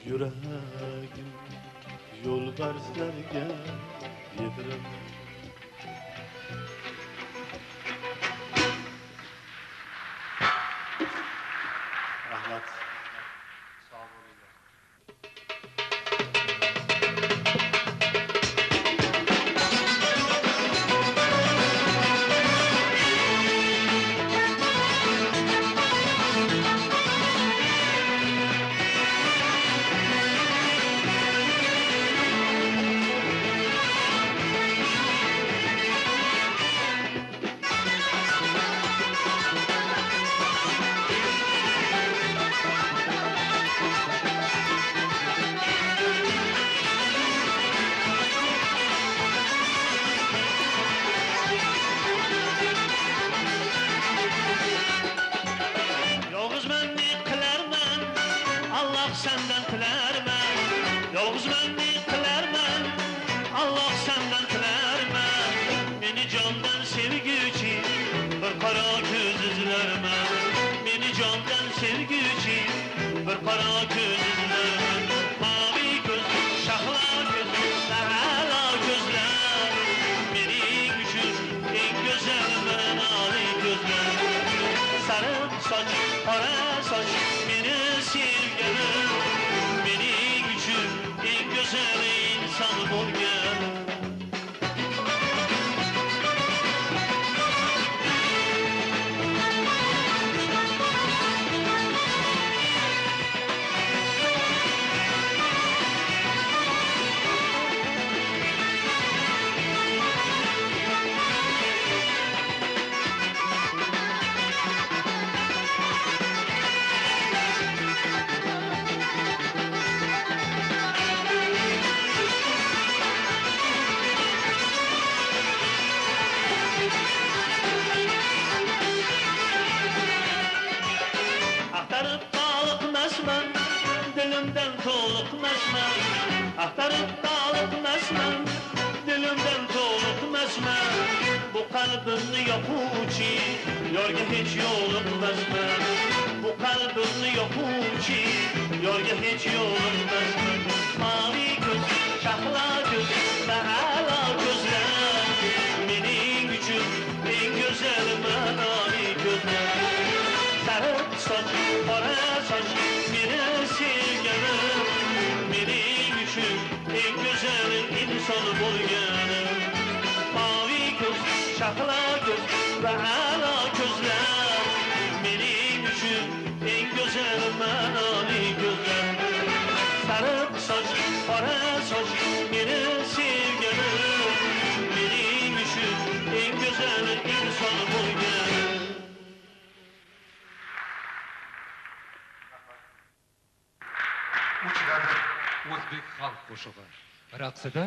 Yüragim yo'lbarslarga yedirildi. Rahmat. Sağ olun. Yolg'iz menlik qilarman, Alloh sendan tilarman. Yolg'iz menlik qilarman, Alloh sendan tilarman. Meni jondan sevguvchi bir qora ko'z izlarman. Meni jondan sevguvchi bir qora ko'z izlarman. Mavi ko'z, shahlo ko'z, saralo ko'zlar. Mening uchun eng go'zal manoli ko'zlar. Sarıp saç, qora saç, meni sevganim, mening uchun eng go'zal inson bo'lgan. Axtarib toliqmasman, dilimdan to'liqmasman. Axtarib toliqmasman, dilimdan to'liqmasman. Bu qalbimni yoquvchi, yorga hech yo'liqmasman. Bu qalbimni yoquvchi, yorga hech yo'liqmasman. Mavi ko'z, shahlo ko'z, saralo ko'zlar, mening uchun eng go'zal manoli ko'zlar. Sarıp saç, qora saç, meni sevganim, mening uchun eng go'zal inson bo'lganim. Mavi ko'z, shahlo ko'z va a'lo ko'zlar, mening uchun eng go'zal manoli ko'zlar. Sarıp saç, qora saç, meni sevganim, mening uchun eng go'zal inson bo'lganim. O'zbek xalq qo'shig'i raqsida